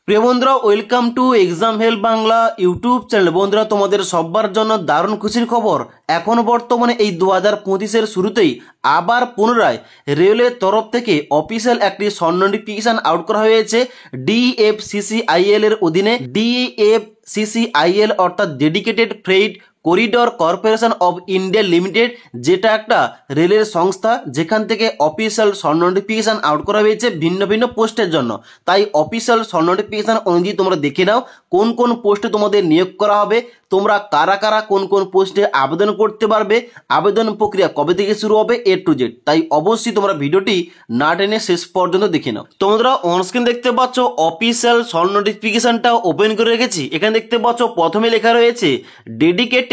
প্রিয় বন্ধুরা, welcome to exam help Bangla YouTube channel. বন্ধুরা, তোমাদের সবার জন্য দারুণ খুশির খবর। এখন বর্তমানে এই 2025-এর শুরুতেই আবার পুনরায় রেলওয়ের তরফ থেকে অফিসিয়াল একটি শর্ট নোটিফিকেশন আউট করা হয়েছে ডিএফসিসিআইএল এর অধীনে। ডিএফসিসিআইএল অর্থাৎ dedicated freight corridor corporation of India limited, যেটা একটা রেলের সংস্থা, যেখান থেকে অফিসিয়াল শর্ট নোটিফিকেশন আউট করা হয়েছে ভিন্ন ভিন্ন পোস্টের জন্য। তাই অফিসিয়াল শর্ট নোটিফিকেশন অনুযায়ী তোমরা দেখে নাও কোন কোন পোস্টে তোমাদের নিয়োগ করা হবে, তোমরা কারা কারা কোন কোন পোস্টে আবেদন করতে পারবে, আবেদন প্রক্রিয়া কবে থেকে শুরু হবে, A to Z। তাই অবশ্যই তোমরা ভিডিওটি না টেনে শেষ পর্যন্ত দেখে নাও। তোমরা অনস্ক্রিন দেখতে পাচ্ছ অফিসিয়াল শর্ট নোটিফিকেশনটা ওপেন করে রেখেছি। এখানে দেখতে পাচ্ছ প্রথমে লেখা রয়েছে dedicated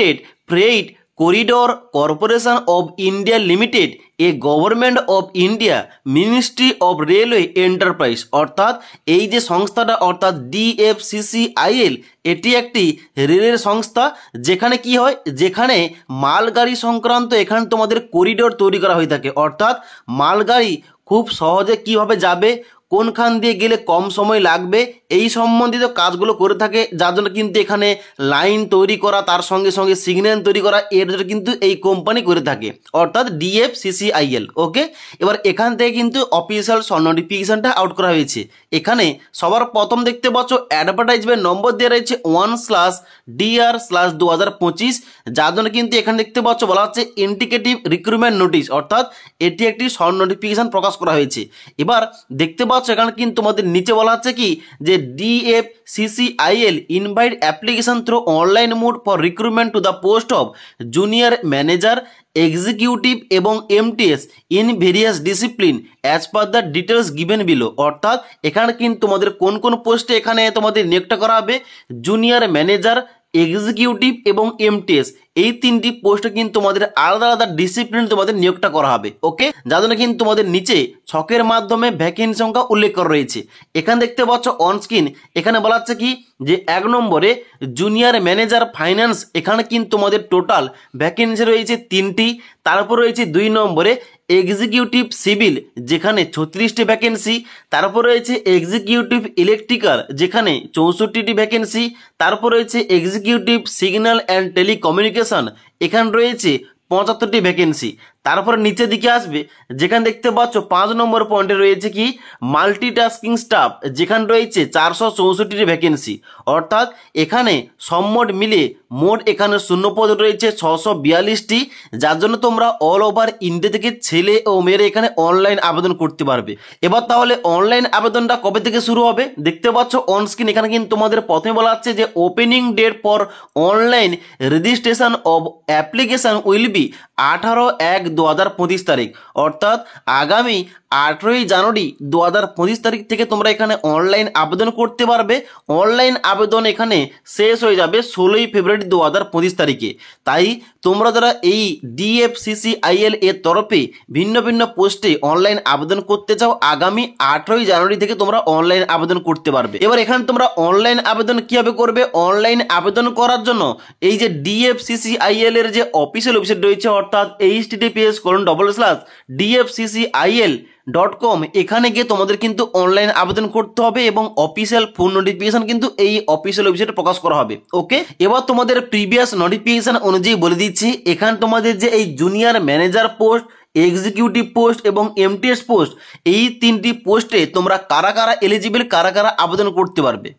freight corridor corporation of India limited, a government of India ministry of railway enterprise. অর্থাৎ এই যে সংস্থাটা অর্থাৎ ডিএফসিসিআইএল, এটি একটি রেলের সংস্থা, যেখানে কি হয়, যেখানে মালগাড়ি সংক্রান্ত এখানে তোমাদের করিডোর তৈরি করা হয়ে থাকে। অর্থাৎ মালগাড়ি খুব সহজে কিভাবে যাবে, কোনখান দিয়ে গেলে কম সময় লাগবে, এই সম্বন্ধিত কাজগুলো করে থাকে, যার জন্য কিন্তু এখানে লাইন তৈরি করা, তার সঙ্গে সঙ্গে সিগন্যাল তৈরি করা, এর জন্য কিন্তু এই কোম্পানি করে থাকে, অর্থাৎ ডিএফসিসিআইএল। ওকে, এবার এখান থেকে কিন্তু অফিসিয়াল শর্ট নোটিফিকেশনটা আউট করা হয়েছে। এখানে সবার প্রথম দেখতে পাচ্ছ অ্যাডভার্টাইজমেন্ট নম্বর দেওয়া রয়েছে 1/DR/2025, যার জন্য কিন্তু এখানে দেখতে পাচ্ছ বলা হচ্ছে ইন্ডিকেটিভ রিক্রুটমেন্ট নোটিশ, অর্থাৎ এটি একটি শর্ট নোটিফিকেশন প্রকাশ করা হয়েছে। এবার দেখতে পাচ্ছ এখানে কিন্তু তোমাদের নিচে বলা হচ্ছে কি যে DFCCIL invite application through online mode for recruitment to the post of junior manager, executive এবং MTS in various discipline as per the details given below. অর্থাৎ এখানে কিন্তু তোমাদের কোন কোন পোস্টে এখানে তোমাদের নিয়োগটা করা হবে, জুনিয়র ম্যানেজার, এক্সিকিউটিভ এবং এমটিএস, এই তিনটি পোস্টে কিন্তু তোমাদের আলাদা আলাদা ডিসিপ্লিন তোমাদের নিয়োগটা করা হবে। ওকে, যার জন্য কিন্তু তোমাদের নিচে ছকের মাধ্যমে ভ্যাকেন্সি সংখ্যা উল্লেখ করা রয়েছে। এখানে দেখতে পাচ্ছ অন স্ক্রিন, এখানে বলা হচ্ছে কি যে 1 নম্বরে জুনিয়র ম্যানেজার ফাইন্যান্স, এখানে কিন্তু তোমাদের টোটাল ভ্যাকেন্সি রয়েছে 3টি। তারপর রয়েছে 2 নম্বরে এক্সিকিউটিভ সিভিল, যেখানে 36টি ভ্যাকেন্সি। তারপর রয়েছে এক্সিকিউটিভ ইলেকট্রিক্যাল, যেখানে 64টি ভ্যাকেন্সি। তারপর রয়েছে এক্সিকিউটিভ সিগন্যাল অ্যান্ড টেলিকমিউনিকেশন, এখানে রয়েছে 75টি ভ্যাকেন্সি। তারপর নিচের দিকে আসবে, যেখানে দেখতে পাচ্ছ 5 নম্বর পয়েন্টে রয়েছে কি মাল্টিটাস্কিং স্টাফ, যেখানে রয়েছে 464টি ভ্যাকেন্সি। অর্থাৎ এখানে সম্মোট মিলে মোট এখানে শূন্যপদ রয়েছে 642টি, যার জন্য তোমরা অল ওভার ইন্ডিয়া থেকে ছেলে ও মেয়েরা এখানে অনলাইন আবেদন করতে পারবে। এবার তাহলে অনলাইন আবেদনটা কবে থেকে শুরু হবে দেখতে পাচ্ছ অন স্ক্রিন। এখানে কিন্তু তোমাদের প্রথমে বলা হচ্ছে যে opening date for online registration of application will be 18/1/2025 তারিখ। অর্থাৎ আগামী 18ই জানুয়ারি 2025 তারিখ থেকে তোমরা এখানে অনলাইন আবেদন করতে পারবে। অনলাইন আবেদন এখানে শেষ হয়ে যাবে 16ই ফেব্রুয়ারি 2025 তারিখে। তাই তোমরা যারা এই ডিএফসিসিআইএল এর তরফে ভিন্ন ভিন্ন পোস্টে অনলাইন আবেদন করতে চাও, আগামী 18ই জানুয়ারি থেকে তোমরা অনলাইন আবেদন করতে পারবে। এবার এখানে তোমরা অনলাইন আবেদন কিভাবে করবে, অনলাইন আবেদন করার জন্য এই যে ডিএফসিসিআইএল এর যে অফিসিয়াল ওয়েবসাইট রয়েছে, অর্থাৎ https://dfccis.com, এখানে গিয়ে তোমাদের কিন্তু অনলাইন আবেদন করতে হবে এবং অফিসিয়াল ফুল নোটিফিকেশন কিন্তু এই অফিসিয়াল ওয়েবসাইটে প্রকাশ করা হবে। ওকে, এবার তোমাদের প্রিভিয়াস নোটিফিকেশন অনুযায়ী বলে দিচ্ছি, এখানে তোমাদের যে এই junior manager post, executive post এবং এমটিএস পোস্ট, এই 3টি পোস্টে তোমরা কারা কারা এলিজিবল, কারা কারা আবেদন করতে পারবে।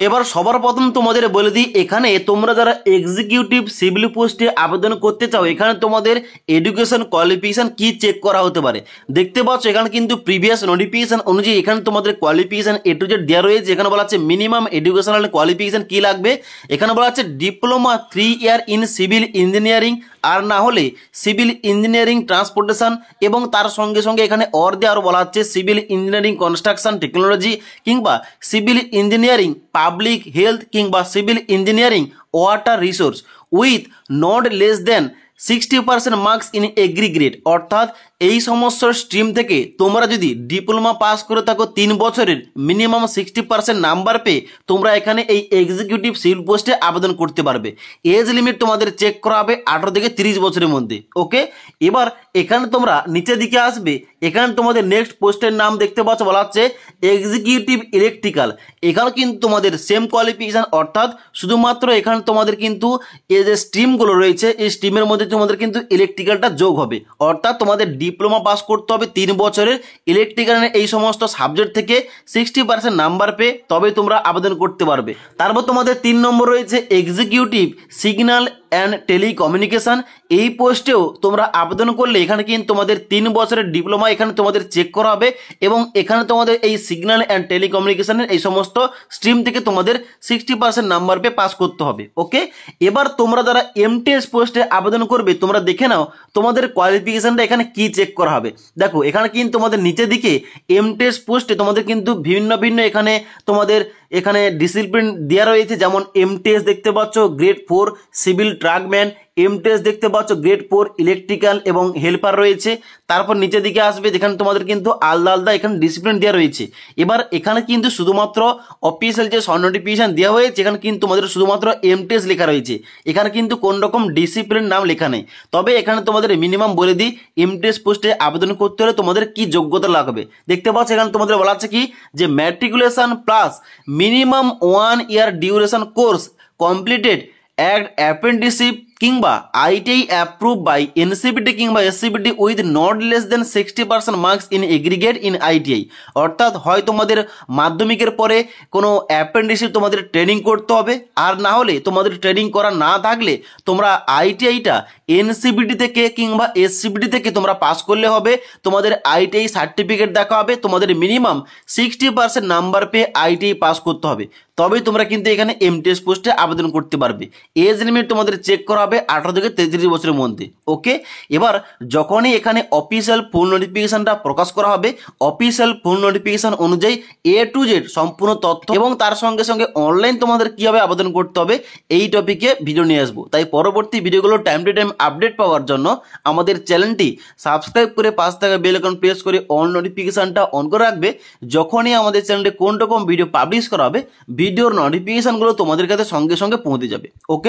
এবার সবার প্রথম তোমাদের বলে দিই, এখানে তোমরা যারা এক্সিকিউটিভ সিভিল পোস্টে আবেদন করতে চাও, এখানে তোমাদের এডুকেশন কোয়ালিফিকেশন কি চেক করা হতে পারে দেখতে পাচ্ছ। এখানে কিন্তু প্রিভিয়াস নোটিফিকেশন অনুযায়ী এখানে তোমাদের কোয়ালিফিকেশন A to Z দেওয়া রয়েছে। এখানে বলা আছে মিনিমাম এডুকেশনাল কোয়ালিফিকেশন কি লাগবে, এখানে বলা আছে diploma 3 year in civil engineering, আর না হলে সিভিল ইঞ্জিনিয়ারিং ট্রান্সপোর্টেশন, এবং তার সঙ্গে সঙ্গে এখানে অর দিয়ে আরও বলা হচ্ছে সিভিল ইঞ্জিনিয়ারিং কনস্ট্রাকশন টেকনোলজি, কিংবা সিভিল ইঞ্জিনিয়ারিং পাবলিক হেলথ, কিংবা civil engineering water resource with not less than 60% marks in aggregate. অর্থাৎ এই সমস্ত স্ট্রিম থেকে তোমরা যদি ডিপ্লোমা পাস করে থাকো 3 বছরের, মিনিমাম 60% নাম্বার পেয়ে তোমরা এখানে এই এক্সিকিউটিভ সিভিল পোস্টে আবেদন করতে পারবে। এজ লিমিট তোমাদের চেক করা হবে 18 থেকে 30 বছরের মধ্যে। ওকে, এবার এখানে তোমরা নিচের দিকে আসবে, এখানে তোমাদের নেক্সট পোস্টের নাম দেখতে পাচ্ছ, বলা হচ্ছে এক্সিকিউটিভ ইলেকট্রিক্যাল। এখানে কিন্তু তোমাদের সেম কোয়ালিফিকেশান, অর্থাৎ শুধুমাত্র এখানে তোমাদের কিন্তু এই যে স্ট্রিমগুলো রয়েছে এই স্ট্রিমের মধ্যে তোমাদের কিন্তু ইলেকট্রিক্যালটা যোগ হবে, অর্থাৎ তোমাদের ডিপ্লোমা পাস করতে হবে 3 বছরের ইলেকট্রিক্যালের এই সমস্ত সাবজেক্ট থেকে 60% নাম্বার পেয়ে তবে তোমরা আবেদন করতে পারবে। তারপর তোমাদের 3 নম্বর রয়েছে এক্সিকিউটিভ সিগন্যাল অ্যান্ড টেলিকমিউনিকেশন। এই পোস্টেও তোমরা আবেদন করলে এখানে কিন্তু তোমাদের 3 বছরের ডিপ্লোমা এখানে তোমাদের চেক করা হবে এবং এখানে তোমাদের এই সিগন্যাল অ্যান্ড টেলিকমিউনিকেশনের এই সমস্ত স্ট্রিম থেকে তোমাদের 60% নাম্বার পেয়ে পাস করতে হবে। ওকে, এবার তোমরা যারা এমটিএস পোস্টে আবেদন করবে তোমরা দেখে নাও তোমাদের কোয়ালিফিকেশনটা এখানে কি চেক করা হবে। দেখো এখানে কিন্তু তোমাদের নিচের দিকে এমটিএস পোস্টে তোমাদের কিন্তু ভিন্ন ভিন্ন এখানে তোমাদের এখানে ডিসিপ্লিন দেওয়া রয়েছে, যেমন এমটিএস দেখতে পাচ্ছ গ্রেড 4 সিভিল ট্রাকম্যান, এমটিএস দেখতে পাচ্ছ গ্রেড 4 ইলেকট্রিক্যাল এবং হেল্পার রয়েছে। তারপর নিচের দিকে আসবে যেখানে তোমাদের কিন্তু আলাদা আলাদা এখানে ডিসিপ্লিন দেওয়া রয়েছে। এবার এখানে কিন্তু শুধুমাত্র অফিসিয়াল যে নোটিফিকেশন দেওয়া হয়েছে এখানে কিন্তু তোমাদের শুধুমাত্র এমটিএস লেখা রয়েছে, এখানে কিন্তু কোন রকম ডিসিপ্লিন নাম লেখা নেই। তবে এখানে তোমাদের মিনিমাম বলে দিই এমটিএস পোস্টে আবেদন করতে হলে তোমাদের কি যোগ্যতা লাগবে। দেখতে পাচ্ছ এখানে তোমাদের বলা আছে কি যে matriculation plus minimum 1 year duration course completed at apprenticeship কিংবা আইটিআই অ্যাপ্রুভ বাই এনসিবিটি কিংবা SCBT with not less than 60% marks in aggregate in ITI. অর্থাৎ হয় তোমাদের মাধ্যমিকের পরে কোনো অ্যাপ্রেন্টিসশিপ তোমাদের ট্রেনিং করতে হবে, আর না হলে তোমাদের ট্রেনিং করা না থাকলে তোমরা আইটিআইটা এনসিবিটি থেকে কিংবা এসসিবিটি থেকে তোমরা পাস করলে হবে। তোমাদের আইটিআই সার্টিফিকেট দেখা হবে, তোমাদের মিনিমাম 60% নাম্বার পেয়ে আইটিআই পাস করতে হবে, তবেই তোমরা কিন্তু এখানে এমটিএস পোস্টে আবেদন করতে পারবে। এজ লিমিট তোমাদের চেক করা হবে 18 থেকে 33 বছরের মধ্যে। ওকে, এবার যখনই এখানে অফিসিয়াল ফুল নোটিফিকেশনটা প্রকাশ করা হবে অফিসিয়াল ফুল নোটিফিকেশন অনুযায়ী A to Z সম্পূর্ণ তথ্য এবং তার সঙ্গে সঙ্গে অনলাইন তোমাদের কীভাবে আবেদন করতে হবে এই টপিকে ভিডিও নিয়ে আসবো। তাই পরবর্তী ভিডিওগুলো টাইম টু টাইম আপডেট পাওয়ার জন্য আমাদের চ্যানেলটি সাবস্ক্রাইব করে পাশ থাকা বেল আইকন প্রেস করে অল নোটিফিকেশনটা অন করে রাখবে। যখনই আমাদের চ্যানেলে কোন রকম ভিডিও পাবলিশ করা হবে ভিডিওর নোটিফিকেশনগুলো তোমাদের কাছে সঙ্গে সঙ্গে পৌঁছে যাবে। ওকে।